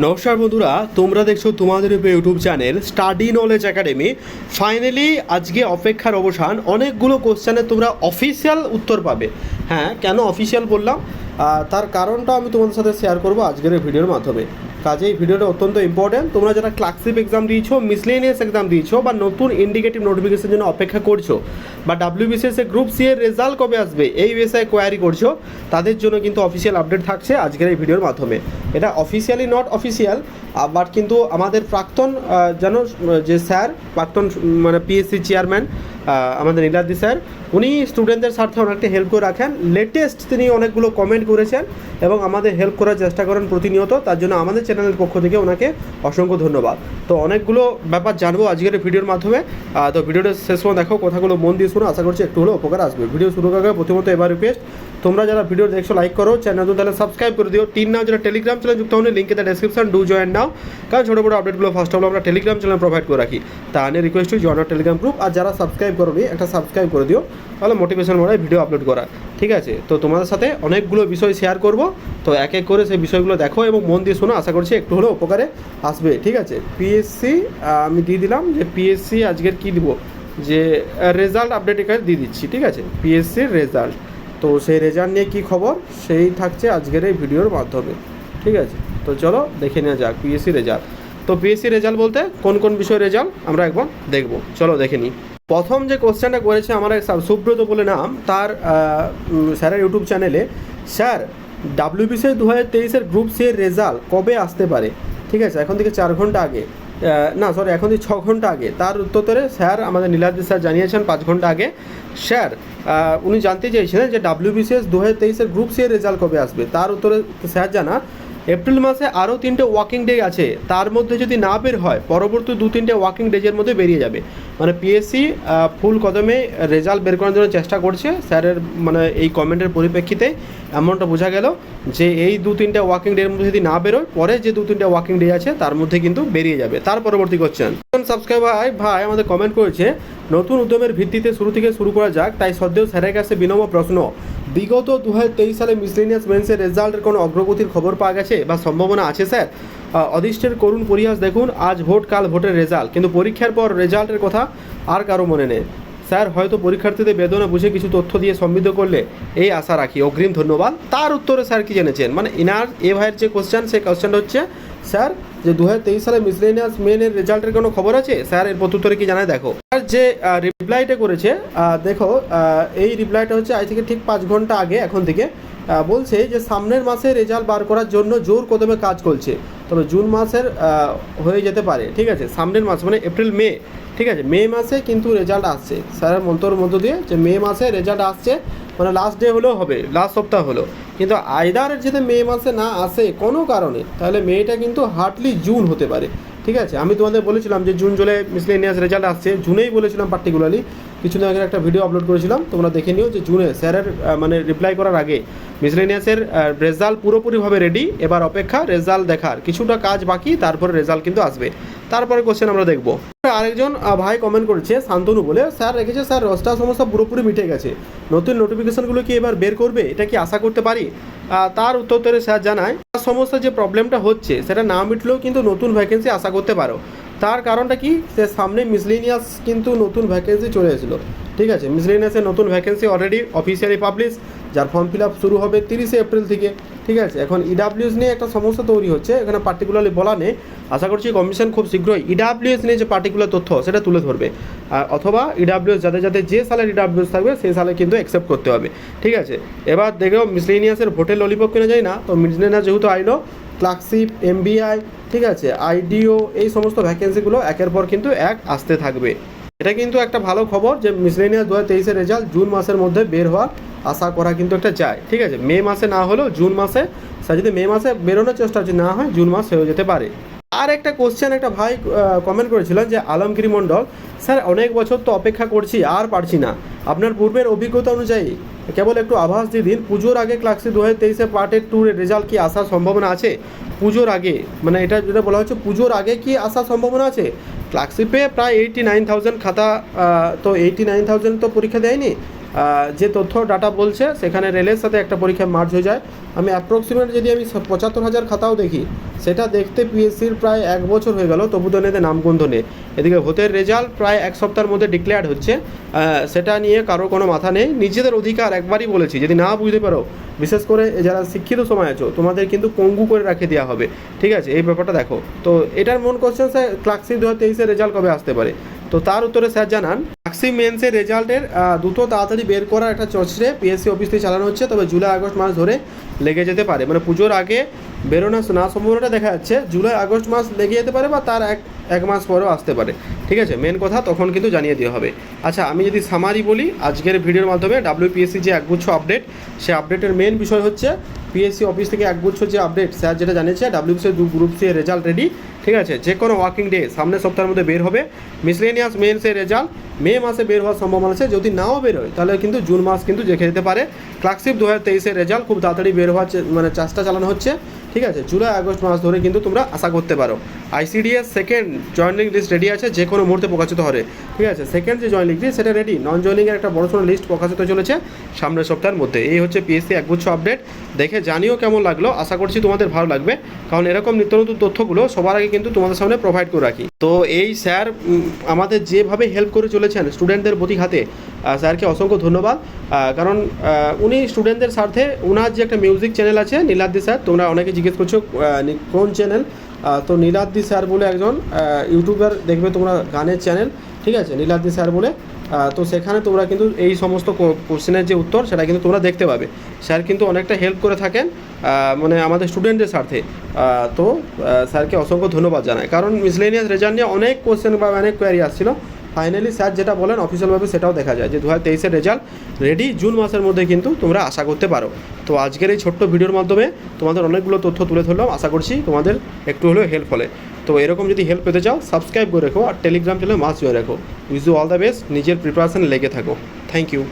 নমস্কার বন্ধুরা, তোমরা দেখছো তোমাদের YouTube channel study knowledge academy. Finally আজকে অপেক্ষার অবসান। অনেকগুলো কোশ্চেনের তোমরা অফিসিয়াল উত্তর পাবে। হ্যাঁ, কেন অফিসিয়াল বললাম তার কারণটা আমি তোমাদের সাথে শেয়ার করবো আজকের এই ভিডিওর মাধ্যমে। কাজে এই ভিডিওটা অত্যন্ত ইম্পর্টেন্ট। তোমরা যারা ক্লার্কশিপ এক্সাম দিয়েছো, মিসলেনিয়াস এক্সাম দিয়েছো, বা নতুন ইন্ডিকেটিভ নোটিফিকেশনের জন্য অপেক্ষা করছো, বা WBCS গ্রুপ সি এর রেজাল্ট কবে আসবে এই বিষয়ে কোয়ারি করছো, তাদের জন্য কিন্তু অফিসিয়াল আপডেট থাকছে আজকের এই ভিডিওর মাধ্যমে। এটা অফিসিয়ালি নট অফিসিয়াল, বাট কিন্তু আমাদের প্রাক্তন যে স্যার, প্রাক্তন মানে পিএসসি চেয়ারম্যান আমাদের নীলাদ্রি স্যার, উনি স্টুডেন্টদের স্বার্থে অনেকটা হেল্প করে রাখেন। লেটেস্ট তিনি অনেকগুলো কমেন্ট করেছেন এবং আমাদের হেল্প করার চেষ্টা করেন প্রতিনিয়ত। তার জন্য আমাদের চ্যানেলের পক্ষ থেকে ওনাকে অসংখ্য ধন্যবাদ। তো অনেকগুলো ব্যাপার জানবো আজকের ভিডিওর মাধ্যমে। তো ভিডিওটা শেষ পর্যন্ত দেখো, কথাগুলো মন দিয়ে শুনো, আশা করছি একটু হলেও উপকার আসবে। ভিডিও শুরু করার আগে প্রথমত এবার রিকোয়েস্ট, তোমরা যারা ভিডিও দেখছো লাইক করো, চ্যানেল তাহলে সাবস্ক্রাইব করে দিও। নাও যারা টেলিগ্রাম চ্যানেল যুক্ত হন, link in the description, do join now. কারণ ছোটো বড়ো আপডেটগুলো ফার্স্ট অফ অল আমরা টেলিগ্রাম চ্যানেল প্রোভাইড করে রাখি। তা নিয়ে request to join our Telegram group. আর যারা সাবস্ক্রাইব করোনি, একটা সাবস্ক্রাইব করে দিও, তাহলে মোটিভেশন মনে হয় ভিডিও আপলোড করার। ঠিক আছে, তো তোমাদের সাথে অনেকগুলো বিষয় শেয়ার করব। তো এক এক করে সেই বিষয়গুলো দেখো এবং মন দিয়ে শোনো, আশা করছি একটু হলেও উপকারে আসবে। ঠিক আছে, পিএসসি আমি দিয়ে দিলাম যে পিএসসি আজকের কী দিব, যে রেজাল্ট আপডেট এখানে দিয়ে দিচ্ছি। ঠিক আছে, পিএসসির রেজাল্ট, তো সেই রেজাল্ট নিয়ে কী খবর সেই থাকছে আজকের এই ভিডিওর মাধ্যমে। ঠিক আছে, তো চলো দেখে নেওয়া যাক পিএসসি রেজাল্ট। তো পিএসসি রেজাল্ট বলতে কোন কোন বিষয়ের রেজাল্ট আমরা একবার দেখব, চলো দেখে নিই। প্রথম যে কোশ্চেনটা করেছে আমার এক সুব্রত বলে নাম, তার স্যারের ইউটিউব চ্যানেলে, স্যার WBCS 2023 গ্রুপ সি এর রেজাল্ট কবে আসতে পারে? ঠিক আছে, এখন থেকে 4 ঘন্টা আগে, এখন থেকে 6 ঘন্টা আগে। তার উত্তরে স্যার আমাদের নীলাদ্রি স্যার জানিয়েছেন 5 ঘন্টা আগে। স্যার উনি জানতে চেয়েছিলেন যে WBCS 2023 গ্রুপ সি এর রেজাল্ট কবে আসবে। তার উত্তরে স্যার জানা, এপ্রিল মাসে আরও 3টে ওয়ার্কিং ডে আছে, তার মধ্যে যদি না বের হয় পরবর্তী 2-3টে ওয়ার্কিং ডেজের মধ্যে বেরিয়ে যাবে। মানে পিএসসি ফুল কদমে রেজাল্ট বের করার জন্য চেষ্টা করছে। স্যারের মানে এই কমেন্টের পরিপ্রেক্ষিতে এমনটা বোঝা গেল যে এই 2-3টে ওয়ার্কিং ডের মধ্যে যদি না বেরোয়, পরে যে 2-3টে ওয়ার্কিং ডে আছে তার মধ্যে কিন্তু বেরিয়ে যাবে। তার পরবর্তী কোশ্চেন, সাবস্ক্রাইবার ভাই আমাদের কমেন্ট করেছে, নতুন উদ্যমের ভিত্তিতে শুরু করা যাক। তাই সদ্যেও স্যারের কাছে বিনম্র প্রশ্ন, বিগত 2023 সালে মিসলেনিয়াস মেন্সের রেজাল্টের কোনো অগ্রগতির খবর পাওয়া গেছে বা সম্ভাবনা আছে স্যার? অদৃষ্টের করুণ পরিহাস দেখুন, আজ ভোট কাল ভোটের রেজাল্ট, কিন্তু পরীক্ষার পর রেজাল্টের কথা আর কারো মনে নেই। স্যার হয়তো পরীক্ষার্থীদের বেদনা বুঝে কিছু তথ্য দিয়ে সমৃদ্ধ করলে এই আশা রাখি, অগ্রিম ধন্যবাদ। তার উত্তরে স্যার কি জেনেছেন, মানে ইনার এ ভাইয়ের যে কোশ্চেন, সেই কোশ্চেনটা হচ্ছে, স্যার যে 2023 সালে মিসলেনিয়াস মেনের রেজাল্টের কোনো খবর আছে? স্যার এর প্রত্যুত্তরে কি জানায় দেখো। স্যার যে রিপ্লাইটা করেছে, দেখো এই রিপ্লাইটা হচ্ছে আজ থেকে ঠিক 5 ঘন্টা আগে। এখন থেকে বলছে যে সামনের মাসে রেজাল্ট বার করার জন্য জোর কদমে কাজ করছে, তবে জুন মাসের হয়ে যেতে পারে। ঠিক আছে, সামনের মাস মানে এপ্রিল মে। ঠিক আছে, মে মাসে কিন্তু রেজাল্ট আসছে। স্যারের মন্তব্যের মধ্য দিয়ে যে মে মাসে রেজাল্ট আসছে, মানে লাস্ট ডে হলেও হবে, লাস্ট সপ্তাহ হলো। কিন্তু আইদার যদি মে মাসে না আসে কোনো কারণে, তাহলে মেটা কিন্তু হার্ডলি জুন হতে পারে। ঠিক আছে, আমি তোমাদের বলেছিলাম যে জুন জুলাই মিসলেনিয়াস রেজাল্ট আসছে, জুনেই বলেছিলাম পার্টিকুলারলি। কিছুদিন আগে একটা ভিডিও আপলোড করেছিলাম, তোমরা দেখে নিও যে জুনে স্যারের মানে রিপ্লাই করার আগে মিসলেনিয়াসের রেজাল্ট পুরোপুরিভাবে রেডি। এবার অপেক্ষা রেজাল্ট দেখার, কিছুটা কাজ বাকি, তারপরে রেজাল্ট কিন্তু আসবে। তারপরে কোশ্চেন আমরা দেখব। আরেকজন ভাই কমেন্ট করেছে শান্তনু বলে, স্যার রেখেছে, স্যার রোস্টার সমস্যা পুরোপুরি মিটে গেছে, নতুন নোটিফিকেশনগুলো কি এবার বের করবে, এটা কি আশা করতে পারি? তার উত্তরে স্যার জানায়, সমস্যা যে প্রবলেমটা হচ্ছে সেটা না মিটলেও কিন্তু নতুন ভ্যাকেন্সি আশা করতে পারো। তার কারণটা কি, সে সামনে মিসলেনিয়াস কিন্তু নতুন ভ্যাকেন্সি চলে এসেছিলো। ঠিক আছে, মিসলেনিয়াসের নতুন ভ্যাকেন্সি অলরেডি অফিসিয়ালি পাবলিশ, যার ফর্ম ফিল আপ শুরু হবে 30 এপ্রিল থেকে। ঠিক আছে, এখন ইডাব্লিউএস নিয়ে একটা সমস্যা তৈরি হচ্ছে, এখানে পার্টিকুলারলি বলা নেই। আশা করছি কমিশন খুব শীঘ্রই ইডাব্লিউএস নিয়ে যে পার্টিকুলার তথ্য সেটা তুলে ধরবে, অথবা ইডাব্লিউএস যাদের যে সালের ইডাব্লিউএস থাকবে সেই সালে কিন্তু অ্যাকসেপ্ট করতে হবে। ঠিক আছে, এবার দেখো মিসলেনিয়াসের ভোটের ললিপপ কিনা যায় না, তো মিসলেনিয়াস যেহেতু আইলো, ক্লার্কশিপ, MBI, ঠিক আছে, IDO, এই সমস্ত ভ্যাকেন্সিগুলো একের পর কিন্তু আসতে থাকবে। এটা কিন্তু একটা ভালো খবর যে মিসলেনিয়াস 2023 রেজাল্ট জুন মাসের মধ্যে বের হওয়ার আশা করা কিন্তু একটা যায়। ঠিক আছে, মে মাসে না হলেও জুন মাসে, যদি মে মাসে বেরোনোর চেষ্টা যদি না হয় জুন মাস হয়ে যেতে পারে। আর একটা কোশ্চেন একটা ভাই কমেন্ট করেছিলেন যে আলমগীর মণ্ডল, স্যার অনেক বছর তো অপেক্ষা করছি, আর পারছি না, আপনার পূর্বের অভিজ্ঞতা অনুযায়ী কেবল একটু আভাস দিয়ে দিন, পুজোর আগে ক্লার্কশিপ 2023 পার্টের 2 এর রেজাল্ট কি আসার সম্ভাবনা আছে? পুজোর আগে, মানে এটা যেটা বলা হচ্ছে পুজোর আগে কি আসার সম্ভাবনা আছে? ক্লার্কশিপে প্রায় 89,000 খাতা, তো 89,000 তো পরীক্ষা দেয়নি, যে তথ্য ডাটা বলছে সেখানে রেলের সাথে একটা পরীক্ষায় মার্জ হয়ে যায়। আমি অ্যাপ্রক্সিমেট যদি আমি 75,000 খাতাও দেখি, সেটা দেখতে পিএসসির প্রায় 1 বছর হয়ে গেল, তবু তো এদের নামগন্ধ নেই। এদিকে ভোটের রেজাল্ট প্রায় 1 সপ্তাহের মধ্যে ডিক্লেয়ার হচ্ছে, সেটা নিয়ে কারো কোনো মাথা নেই। নিজেদের অধিকার একবারই বলেছি, যদি না বুঝতে পারো, বিশেষ করে যারা শিক্ষিত সমাজ আছো, তোমাদের কিন্তু পঙ্গু করে রাখে দেওয়া হবে, ঠিক আছে? এই ব্যাপারটা দেখো। তো এটার মন কোশ্চেন স্যার, ক্লার্কশিপ 2023-এর রেজাল্ট কবে আসতে পারে? তো তার উত্তরে স্যার জানান, ক্লার্কশিপ মেন্সের রেজাল্টের দ্রুত তাড়াতাড়ি বের করার একটা চর্চে পিএসসি অফিস থেকে চালানো হচ্ছে, তবে জুলাই আগস্ট মাস ধরে লেগে যেতে পারে। মানে পুজোর আগে বেরোনো না সম্ভাবনাটা দেখা যাচ্ছে, জুলাই আগস্ট মাস লেগে যেতে পারে, বা তার এক মাস পরেও আসতে পারে, ঠিক আছে? মেন কথা তখন কিন্তু জানিয়ে দেওয়া হবে। আচ্ছা, আমি যদি সামারি বলি আজকের ভিডিওর মাধ্যমে, ডাব্লিউপিএসসি যে একগুচ্ছ আপডেট, সে আপডেটের মেন বিষয় হচ্ছে পিএসসি অফিস থেকে একগুচ্ছ যে আপডেট স্যার যেটা জানিয়েছে, ডাব্লিউপিএসসি গ্রুপ সি এর রেজাল্ট রেডি, ঠিক আছে? যে কোনো ওয়ার্কিং ডে সামনের সপ্তাহের মধ্যে বের হবে। মিসলেনিয়াস মেন্সের রেজাল্ট মে মাসে বের হওয়ার সম্ভাবনা আছে, যদি নাও বেরোয় তাহলে কিন্তু জুন মাস কিন্তু দেখে যেতে পারে। ক্লার্কশিপ 2023-এর রেজাল্ট খুব তাড়াতাড়ি বের হওয়ার মানে চেষ্টা চালানো হচ্ছে, ঠিক আছে? জুলাই আগস্ট মাস ধরে কিন্তু তোমরা আশা করতে পারো। ICDS second joining list ready আছে, যে কোনো মুহূর্তে প্রকাশিত হবে, ঠিক আছে? সেকেন্ড যে জয়েনিং লিস্ট সেটা রেডি, নন জয়েনিংয়ের একটা বড়সড় লিস্ট প্রকাশিত চলেছে সামনের সপ্তাহের মধ্যে। এই হচ্ছে পিএসসি একগুচ্ছ আপডেট। দেখে জানিও কেমন লাগলো, আশা করছি তোমাদের ভালো লাগবে, কারণ এরকম নিত্য নতুন তথ্যগুলো সবার আগে কিন্তু তোমাদের সামনে প্রোভাইড করে রাখি। তো এই স্যার আমাদের যেভাবে হেল্প করে চলেছেন স্টুডেন্টদের প্রতি হাতে, স্যারকে অসংখ্য ধন্যবাদ। কারণ উনি স্টুডেন্টদের স্বার্থে, ওনার যে একটা মিউজিক চ্যানেল আছে নীলাদ্রি স্যার, তোমরা অনেকে জিজ্ঞেস করছো কোন চ্যানেল, তো নীলাদ্রি স্যার বলে একজন ইউটিউবার দেখবে তোমরা, গানের চ্যানেল, ঠিক আছে? নীলাদ্রি স্যার বলে, তো সেখানে তোমরা কিন্তু এই সমস্ত কোশ্চেনের যে উত্তর সেটা কিন্তু তোমরা দেখতে পাবে। স্যার কিন্তু অনেকটা হেল্প করে থাকেন মানে আমাদের স্টুডেন্টদের স্বার্থে। তো স্যারকে অসংখ্য ধন্যবাদ জানাই, কারণ মিসলেনিয়াস রেজাল্ট নিয়ে অনেক কোশ্চেন বা অনেক কোয়ারি আসছিলো। ফাইনালি স্যার যেটা বলেন অফিসিয়ালভাবে সেটাও দেখা যায় যে 2023-এর রেজাল্ট রেডি, জুন মাসের মধ্যে কিন্তু তোমরা আশা করতে পারো। তো আজকের এই ছোট্ট ভিডিওর মাধ্যমে তোমাদের অনেকগুলো তথ্য তুলে ধরলাম, আশা করছি তোমাদের একটু হলেও হেল্প হলে। তো এরকম যদি হেল্প পেতে চাও সাবস্ক্রাইব করে রেখো, আর টেলিগ্রাম চ্যানেলে মাস্ট জয়েন রাখো। Wish you all the best, নিজের প্রিপারেশন লেগে থাকো। Thank you.